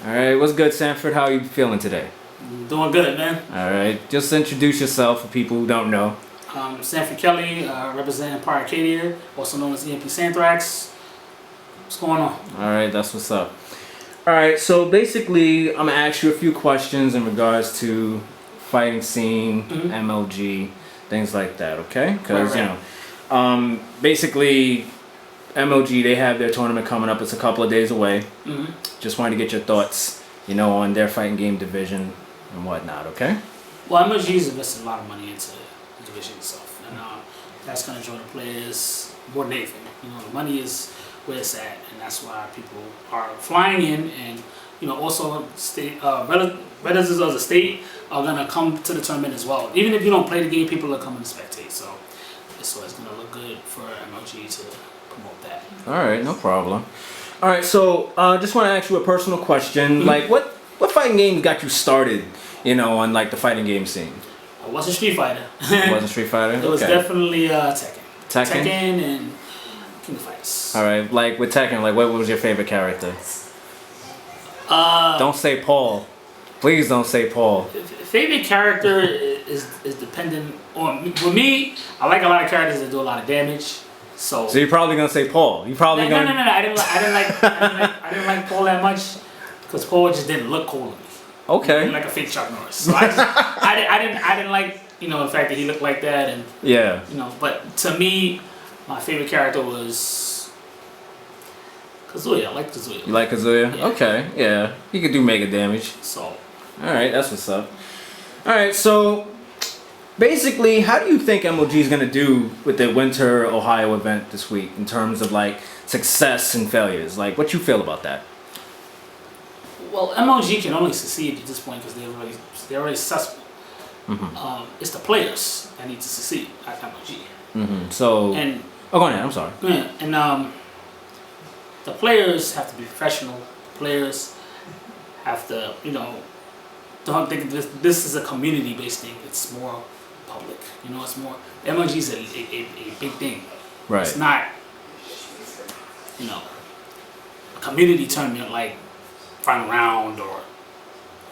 All right, what's good, Sanford? How are you feeling today? Doing good, man. All right, just introduce yourself for people who don't know. Sanford Kelly, representing Par Acadia, also known as EMP Santhrax. What's going on? All right, that's what's up. All right, so basically, I'm gonna ask you a few questions in regards to fighting scene, MLG, things like that. Okay? Because basically, MLG, they have their tournament coming up. It's a couple of days away. Just wanted to get your thoughts, on their fighting game division and whatnot. Okay? Well, MLG is investing a lot of money into the division itself, and that's going to draw the players more than anything. The money is where it's at, and that's why people are flying in, and also state residents of the state are going to come to the tournament as well. Even if you don't play the game, people are coming to spectate. So it's going to look good for MLG to promote that. All right, no problem. All right, so just want to ask you a personal question. Like, what fighting game got you started, on like the fighting game scene? I wasn't Street Fighter. It wasn't Street Fighter? It was definitely Tekken. Tekken? Tekken and King of Fighters. All right, like with Tekken, like what was your favorite character? Don't say Paul. Please don't say Paul. Favorite character is dependent on. For me, I like a lot of characters that do a lot of damage. So you're probably gonna say Paul. You probably no. I didn't like Paul that much because Paul just didn't look cool to me. Okay. He looked like a fake Chuck Norris. So I didn't like the fact that he looked like that and yeah. But to me, my favorite character was Kazuya. I like Kazuya. You like Kazuya? Yeah. Okay. Yeah. He could do mega damage. So. All right. That's what's up. All right. So. Basically, how do you think MLG is going to do with the Winter Ohio event this week in terms of like success and failures? Like, what you feel about that? Well, MLG can only succeed at this point because they're already successful. It's the players that need to succeed at MLG. So, go ahead. I'm sorry. Yeah, and the players have to be professional. The players have to, don't think this is a community-based thing. It's more public. It's more. MLG is a big thing. Right. It's not, a community tournament like Final Round or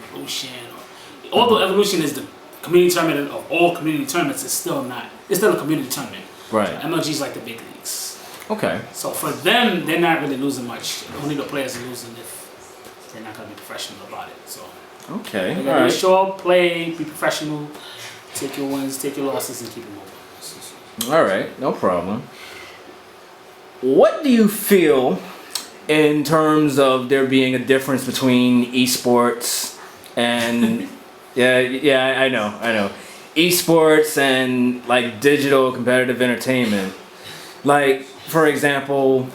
Evolution. Although Evolution is the community tournament of all community tournaments, it's still a community tournament. Right. So MLG is like the big leagues. Okay. So for them, they're not really losing much. Only the players are losing if they're not going to be professional about it. So. Okay. You gotta show up, play, be professional, take your wins, take your losses, and keep it moving. All right, no problem. What do you feel in terms of there being a difference between esports and yeah, I know, esports and like digital competitive entertainment? Like, for example,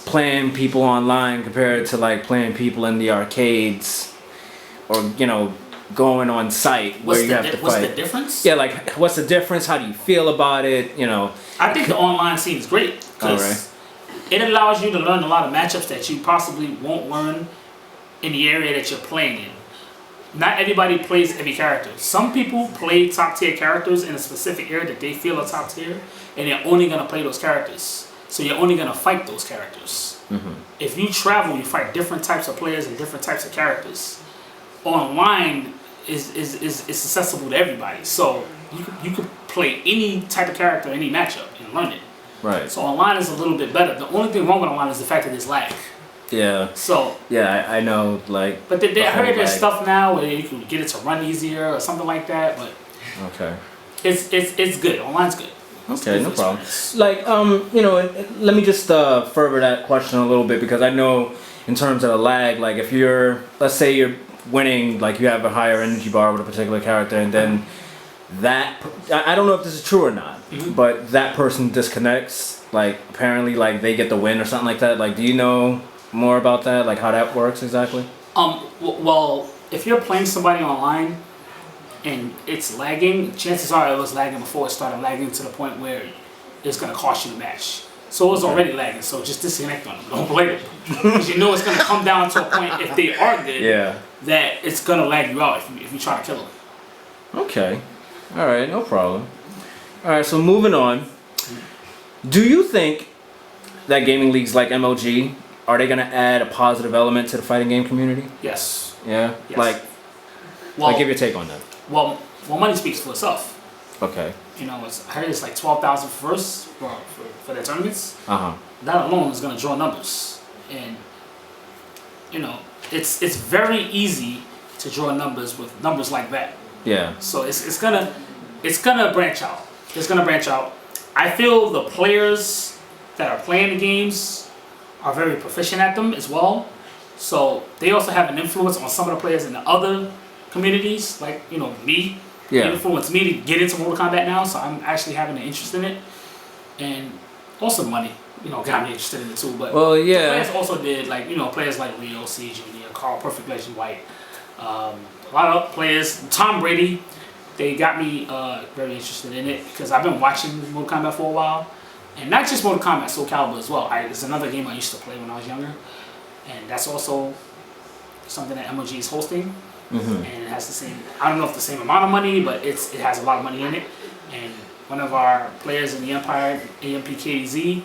playing people online compared to like playing people in the arcades. Or going on site where you have to fight. What's the difference? Yeah, like what's the difference? How do you feel about it? I think the online scene is great because it allows you to learn a lot of matchups that you possibly won't learn in the area that you're playing in. Not everybody plays every character. Some people play top tier characters in a specific area that they feel are top tier, and they're only gonna play those characters. So you're only gonna fight those characters. If you travel, you fight different types of players and different types of characters. Online is accessible to everybody, so you could play any type of character, any matchup, and learn it. Right. So online is a little bit better. The only thing wrong with online is the fact that there's lag. Yeah. So. Yeah, I know, like. But I heard there's stuff now where you can get it to run easier or something like that. But. Okay. It's good. Online's good. Okay, no problem. Like let me just further that question a little bit because I know in terms of the lag, like if let's say you're winning, like you have a higher energy bar with a particular character, and then I don't know if this is true or not, but that person disconnects, like apparently like they get the win or something like that. Like, do you know more about that, like how that works exactly? Well, if you're playing somebody online and it's lagging, chances are it was lagging before it started lagging to the point where it's going to cost you the match. So it was already lagging, so just disconnect on them. Don't play them. Because you know it's going to come down to a point, if they are good, that it's going to lag you out if you try to kill them. Okay. All right, no problem. All right, so moving on. Do you think that gaming leagues like MLG are they gonna add a positive element to the fighting game community? Yes. Yeah. Yes. Like, give your take on that. Well, money speaks for itself. Okay. You know, I heard it's like 12,000 first for their tournaments. That alone is gonna draw numbers, and you know, it's very easy to draw numbers with numbers like that. Yeah. So it's gonna branch out. It's gonna branch out. I feel the players that are playing the games are very proficient at them as well. So they also have an influence on some of the players in the other communities, like, you know, me. Yeah. It influenced me to get into Mortal Kombat now, so I'm actually having an interest in it. And also money, you know, got me interested in it too. But well, yeah. players also did, like, you know, players like Rio, C Jr., Carl, Perfect Legend White. A lot of players, Tom Brady, they got me very interested in it because I've been watching Mortal Kombat for a while. And not just Mortal Kombat, Soul Calibur as well. It's another game I used to play when I was younger. And that's also something that MLG is hosting. And it has the same, I don't know if the same amount of money, but it has a lot of money in it. And one of our players in the Empire, EMP KZ,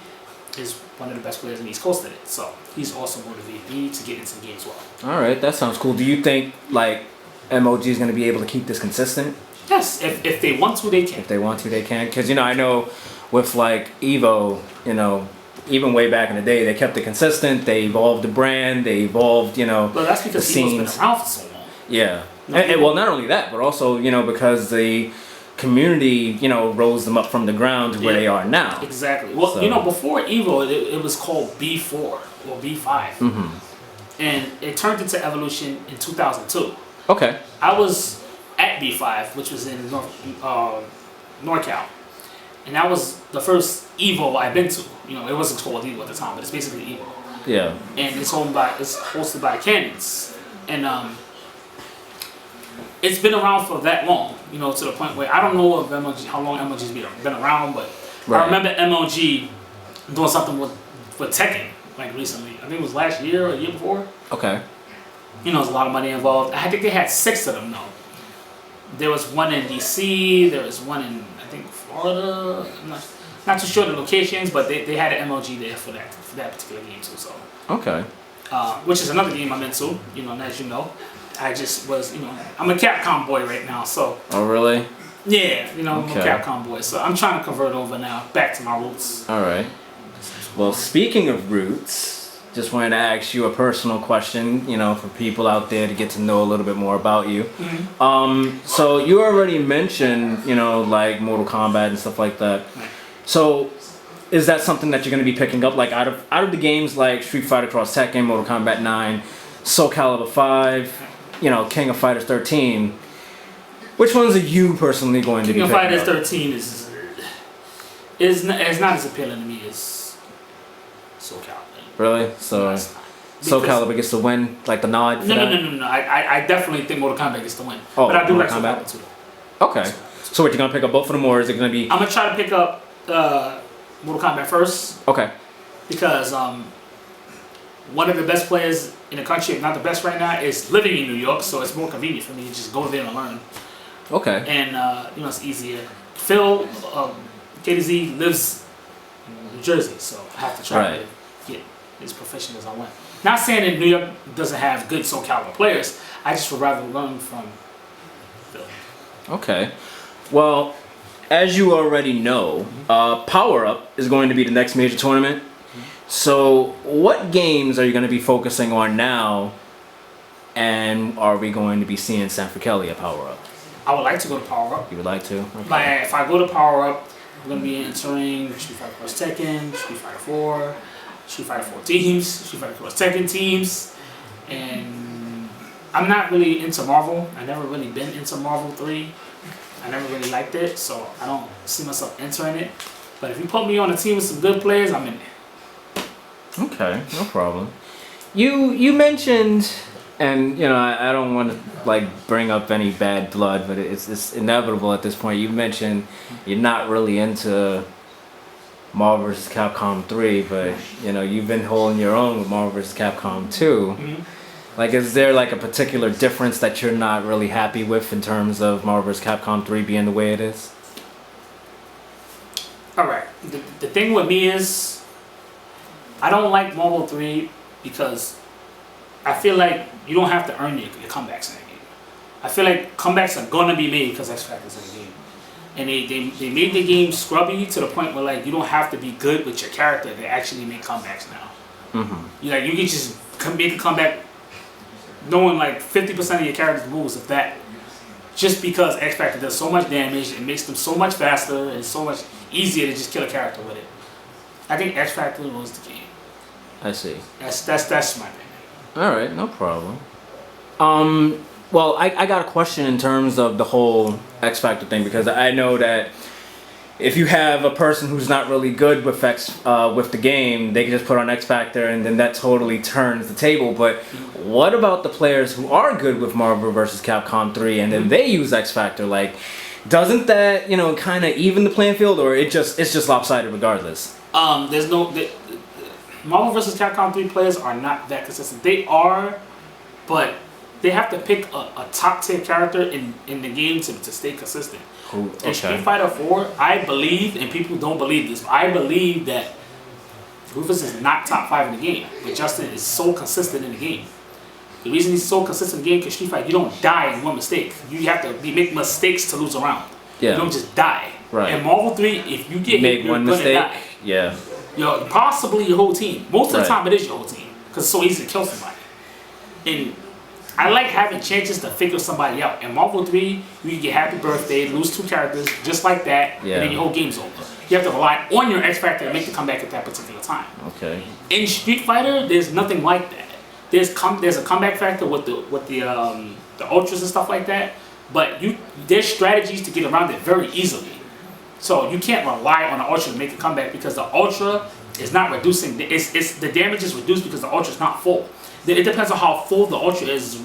is one of the best players in the East Coast at it. So he's also motivated me to get into the game as well. All right, that sounds cool. Do you think, like, MLG is going to be able to keep this consistent? Yes, if they want to, they can. If they want to, they can. Because, you know, I know with, like, Evo, you know, even way back in the day, they kept it consistent. They evolved the brand. They evolved, you know, Well, that's because Evo's been around for so long. Yeah. And, well, not only that, but also, you know, because the community, you know, rose them up from the ground to where they are now. Exactly. Well, So, you know, before Evo, it was called B4 or B5. And it turned into Evolution in 2002. Okay. I was at B5, which was in NorCal. And that was the first Evo I've been to. You know, it wasn't called Evo at the time, but it's basically Evo. Yeah. And it's hosted by Cannons. And it's been around for that long, you know, to the point where I don't know of MLG, how long MLG's been around, but I remember MLG doing something with Tekken, like recently. I think it was last year or the year before. Okay. You know, there's a lot of money involved. I think they had 6 of them though. There was one in DC, there was one in, I think, Florida. I'm not too sure the locations, but they had an MLG there for that particular game too. So. Okay. Which is another game I'm into, you know, and as you know. I just was, you know, I'm a Capcom boy right now, so. Oh, really? Yeah, you know, I'm a Capcom boy, so I'm trying to convert over now, back to my roots. All right. Well, speaking of roots, just wanted to ask you a personal question, you know, for people out there to get to know a little bit more about you. So you already mentioned, you know, like Mortal Kombat and stuff like that. So is that something that you're going to be picking up, like out of the games like Street Fighter Cross Tekken, Mortal Kombat 9, Soul Calibur 5, you know, King of Fighters 13. Which ones are you personally going to be picking up? King of Fighters 13 is not as appealing to me as Soul Calibur. Really? So Soul Calibur gets the win, like the nod for that? No. I definitely think Mortal Kombat gets the win. Oh, but I do Mortal like Kombat? Soul Calibur too. Okay. So what, you're going to pick up both of them, or is it going to be... I'm going to try to pick up Mortal Kombat first. Okay. Because one of the best players in the country, if not the best right now, is living in New York, so it's more convenient for me to just go there and learn. Okay. And you know, it's easier. Phil, KDZ lives in New Jersey, so I have to try to get as proficient as I want. Not saying that New York doesn't have good Soul Calibur players. I just would rather learn from Phil. Okay. Well, as you already know, Power Up is going to be the next major tournament. So, what games are you going to be focusing on now, and are we going to be seeing Sanford Kelly at Power Up? I would like to go to Power Up. You would like to? Okay. Like, if I go to Power Up, I'm going to be entering Street Fighter Cross Tekken, Street Fighter 4, Street Fighter 4 teams, Street Fighter Cross Tekken teams, and I'm not really into Marvel. I've never really been into Marvel 3. I never really liked it, so I don't see myself entering it. But if you put me on a team with some good players, I'm in there. Okay, no problem. You mentioned, and you know, I don't want to like bring up any bad blood, but it's inevitable at this point. You mentioned you're not really into Marvel vs. Capcom 3, but you know, you've been holding your own with Marvel vs. Capcom 2. Like, is there like a particular difference that you're not really happy with in terms of Marvel vs. Capcom 3 being the way it is? Alright, the thing with me is, I don't like Marvel 3 because I feel like you don't have to earn your comebacks in that game. I feel like comebacks are gonna be made because X Factor's in the game. And they made the game scrubby to the point where like you don't have to be good with your character to actually make comebacks now. Mm-hmm. You can just make a comeback knowing like 50% of your character's moves, if that, just because X Factor does so much damage, it makes them so much faster and so much easier to just kill a character with it. I think X Factor was the game. I see. That's my opinion. All right, no problem. Well, I got a question in terms of the whole X Factor thing, because I know that if you have a person who's not really good with with the game, they can just put on X Factor and then that totally turns the table. But what about the players who are good with Marvel vs. Capcom 3 and then they use X Factor? Like, doesn't that, kind of even the playing field, or it's just lopsided regardless? There's no Marvel vs. Capcom 3 players are not that consistent. They are, but they have to pick a top tier character in the game to stay consistent. Ooh, okay. In Street Fighter 4, I believe, and people don't believe this, but I believe that Rufus is not top 5 in the game, but Justin is so consistent in the game. The reason he's so consistent in the game is because Street Fighter, you don't die in one mistake. You have to make mistakes to lose a round. Yeah. You don't just die. Right. In Marvel 3, if you get hit, you're one gonna mistake, die. yeah. Possibly your whole team. Most of the Right. time, it is your whole team because it's so easy to kill somebody. And I like having chances to figure somebody out. In Marvel 3, you can get Happy Birthday, lose 2 characters just like that, and then your whole game's over. You have to rely on your X Factor to make the comeback at that particular time. Okay. In Street Fighter, there's nothing like that. There's a comeback factor with the ultras and stuff like that, but there's strategies to get around it very easily. So you can't rely on the ultra to make a comeback because the ultra is not reducing. The damage is reduced because the ultra is not full. It depends on how full the ultra is.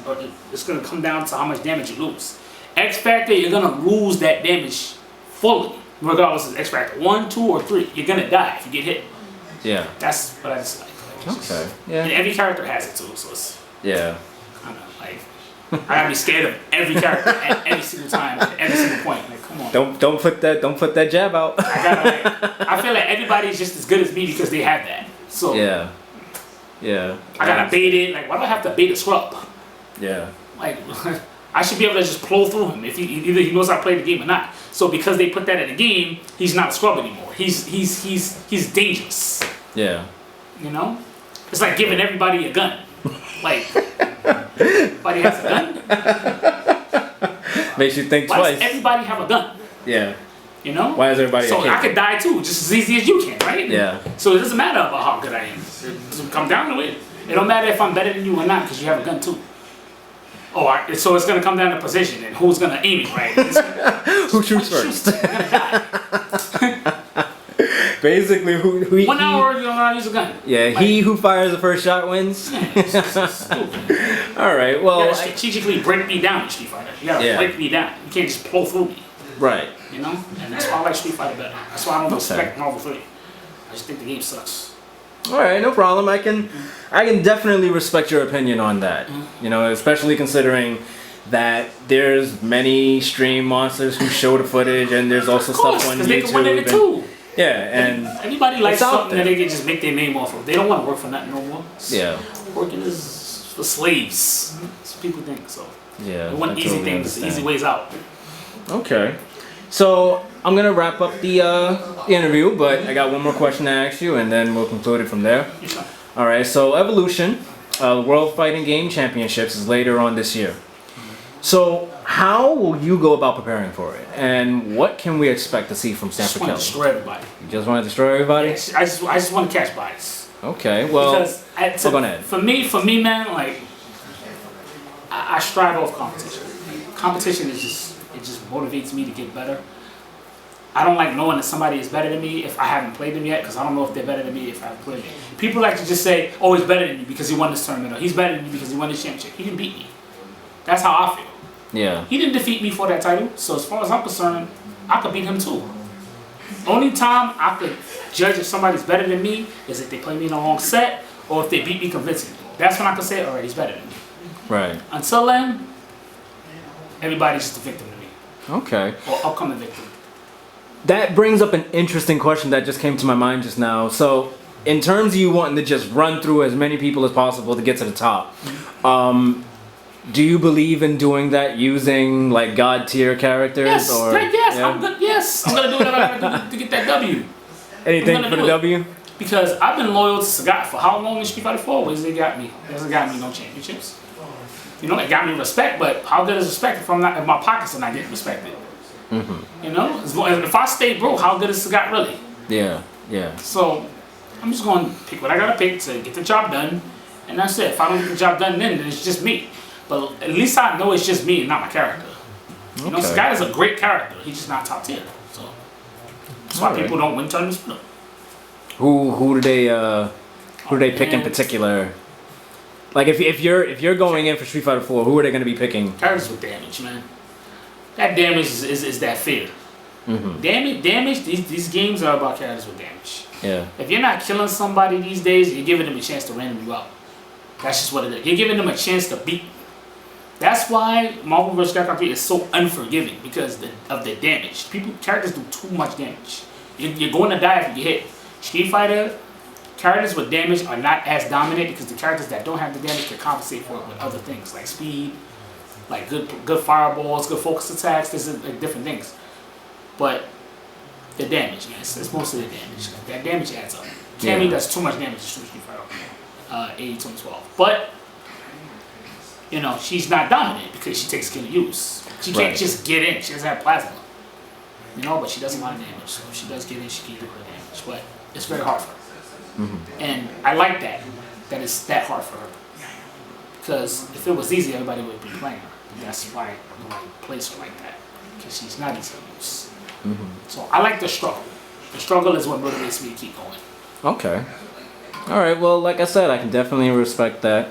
It's going to come down to how much damage you lose. X Factor, you're going to lose that damage fully, regardless of X Factor 1, 2, or 3. You're going to die if you get hit. Yeah. That's what I just like. Okay. Yeah. And every character has it too, so it's yeah. I don't know, like I gotta be scared of every character at every single time, at every single point. Like, come on. Don't put that jab out. I feel like everybody's just as good as me because they have that. So yeah. Yeah. I gotta bait it. Like, why do I have to bait a scrub? Yeah. Like, I should be able to just plow through him if either he knows how to play the game or not. So because they put that in the game, he's not a scrub anymore. He's dangerous. Yeah. It's like giving everybody a gun. Like, everybody has a gun. Makes you think Why twice. does everybody have a gun? Yeah. Why is everybody? So I could die too, just as easy as you can, right? Yeah. So it doesn't matter about how good I am. It doesn't come down to it. It don't matter if I'm better than you or not, because you have a gun too. So it's gonna come down to position and who's gonna aim it, right? Who shoots first? I'm gonna die. Basically, who 1 hour you don't know how to use a gun. Yeah, like, he who fires the first shot wins. It's stupid. All right, well, you gotta strategically break me down in Street Fighter. You gotta break me down. You can't just pull through me. Right. And that's why I like Street Fighter better. That's why I don't respect Marvel 3. I just think the game sucks. All right, no problem. I can definitely respect your opinion on that. Especially considering that there's many stream monsters who show the footage, and there's also stuff on YouTube. They can win it too. Yeah, and everybody likes something that they can just make their name off of. They don't want to work for nothing no more. Yeah. Working is for slaves. That's what people think. So yeah, they want easy things, easy ways out. Okay. So I'm gonna wrap up the interview, but I got one more question to ask you, and then we'll conclude it from there. Sure. All right. So Evolution, World Fighting Game Championships is later on this year. So how will you go about preparing for it, and what can we expect to see from Sanford Kelly? I just want to destroy everybody. You just want to destroy everybody? Yeah, I just want to catch bodies. Okay. Well, because go ahead. For me, man, like I strive off competition. Competition is just motivates me to get better. I don't like knowing that somebody is better than me if I haven't played them yet, because I don't know if they're better than me if I haven't played them. People like to just say, "Oh, he's better than you because he won this tournament," or "He's better than you because he won this championship." He didn't beat me. That's how I feel. Yeah. He didn't defeat me for that title, so as far as I'm concerned, I could beat him too. Only time I could judge if somebody's better than me is if they play me in a long set or if they beat me convincingly. That's when I can say, all right, he's better than me. Right. Until then, everybody's just a victim to me. Okay. Or upcoming victim. That brings up an interesting question that just came to my mind just now. So, in terms of you wanting to just run through as many people as possible to get to the top, do you believe in doing that using like God tier characters? Yes, or yes, I'm good. Yes, I'm gonna do whatever I gotta do to get that W. Anything for the W? Because I've been loyal to Sagat for how long in Street Fighter 4? What has it got me? It hasn't got me no championships. You know, it got me respect, but how good is respect if my pockets are not getting respected? You know, if I stay broke, how good is Sagat really? Yeah. So I'm just gonna pick what I gotta pick to get the job done, and that's it. If I don't get the job done, then it's just me. But at least I know it's just me and not my character. You know, Sagat is a great character. He's just not top tier. So that's why people don't win tournaments with him. Who do they pick in particular? Like if you're going in for Street Fighter 4, who are they going to be picking? Characters with damage, man. That damage is that fear. Damage. These games are about characters with damage. Yeah. If you're not killing somebody these days, you're giving them a chance to random you out. That's just what it is. You're giving them a chance to beat. That's why Marvel vs. Capcom 3 is so unforgiving because of the damage. Characters do too much damage. You're going to die if you get hit. Street Fighter, characters with damage are not as dominant because the characters that don't have the damage can compensate for it with other things like speed, like good fireballs, good focus attacks. This is like different things. But the damage, man, it's mostly the damage. That damage adds up. Cammy does too much damage to Street Fighter 2012. But you know, she's not dominant because she takes skill to use. She can't just get in. She doesn't have plasma. You know, but she does a lot of damage. So if she does get in, she can do her damage. But it's very hard for her. And I like that it's that hard for her. Because if it was easy, everybody would be playing her. That's why nobody plays her like that. Because she's not easy to use. So I like the struggle. The struggle is what motivates me to keep going. Okay. All right. Well, like I said, I can definitely respect that.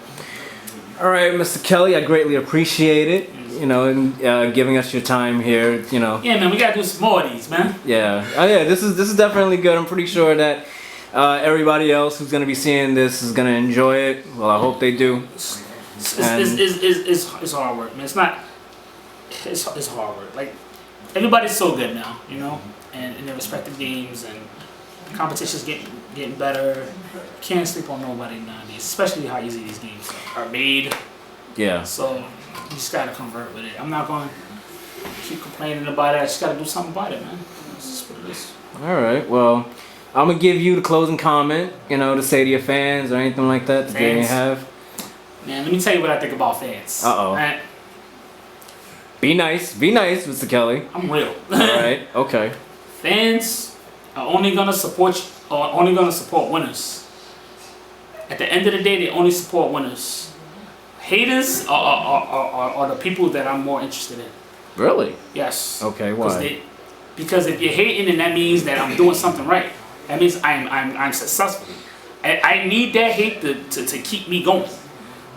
All right, Mr. Kelly, I greatly appreciate it. You know, and giving us your time here. You know. Yeah, man, we gotta do some more of these, man. Yeah. Oh, yeah. This is definitely good. I'm pretty sure that everybody else who's gonna be seeing this is gonna enjoy it. Well, I hope they do. It's hard work, man. It's not. It's hard work. Like everybody's so good now, you know, and in their respective games, and the competition's getting better. Can't sleep on nobody nowadays, especially how easy these games are made. Yeah. So you just gotta convert with it. I'm not going to keep complaining about it. I just gotta do something about it, man. That's just what it is. All right. Well, I'm gonna give you the closing comment. You know, to say to your fans or anything like that that they have. Man, let me tell you what I think about fans. Right? Be nice, Mr. Kelly. I'm real. All right. Okay. Fans are only gonna support winners. At the end of the day, they only support winners. Haters are the people that I'm more interested in. Really? Yes. Okay. Why? Because if you're hating, then that means that I'm doing something right. That means I'm successful. I need that hate to keep me going.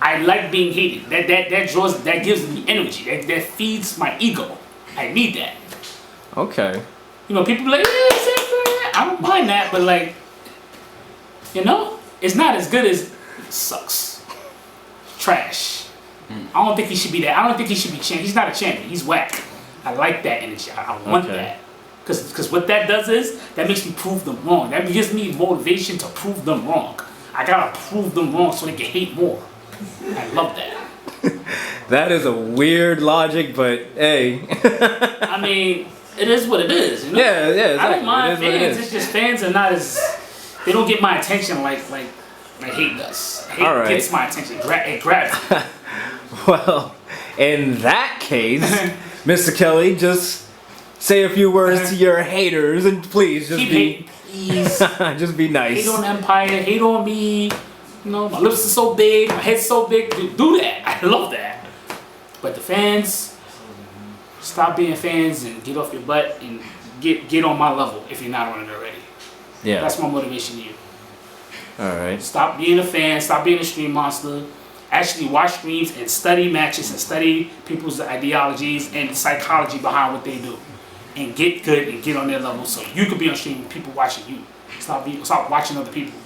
I like being hated. That gives me energy. That feeds my ego. I need that. Okay. You know, people be like, I don't mind that, but like, you know, it's not as good as sucks. Trash. I don't think he should be that. I don't think he should be champion. He's not a champion. He's whack. I like that energy. I want that. Because what that does is, that makes me prove them wrong. That gives me motivation to prove them wrong. I gotta prove them wrong so they can hate more. I love that. That is a weird logic, but hey. I mean, it is what it is, you know? Yeah, exactly. I don't mind fans. It's just fans are not as... They don't get my attention like hate does. Hate gets my attention. It grabs me. Well, in that case, Mr. Kelly, just say a few words to your haters and please just please. Just be nice. Hate on Empire, hate on me. You know, my lips are so big, my head's so big. Do that. I love that. But the fans, stop being fans and get off your butt and get on my level if you're not on it already. Yeah. That's my motivation to you. Alright. Stop being a fan, stop being a stream monster. Actually watch streams and study matches and study people's ideologies and psychology behind what they do. And get good and get on their level so you could be on stream with people watching you. Stop watching other people.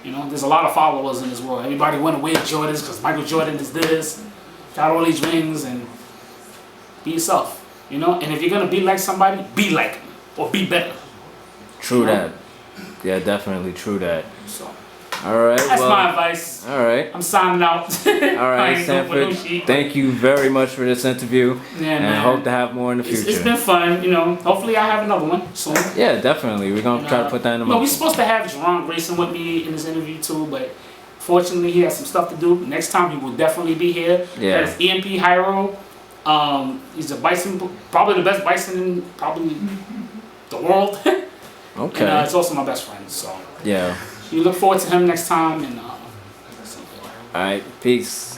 You know, there's a lot of followers in this world. Everybody want to wear Jordans because Michael Jordan is this, got all these rings, and be yourself. You know, and if you're gonna be like somebody, be like them or be better. True that. Yeah, definitely true that. So All right. that's my advice. All right. I'm signing out. All right, Sanford. Thank you very much for this interview. Yeah, and man. hope to have more in the future. It's been fun, you know. Hopefully, I have another one soon. Yeah, definitely. We're gonna try to put that in the we're supposed to have Jerron Grayson with me in this interview too, but fortunately, he has some stuff to do. Next time, he will definitely be here. Yeah. That's EMP Hyro. He's a bison, probably the best bison in probably the world. Okay. And it's also my best friend. So yeah. you look forward to him next time. And all right. Peace.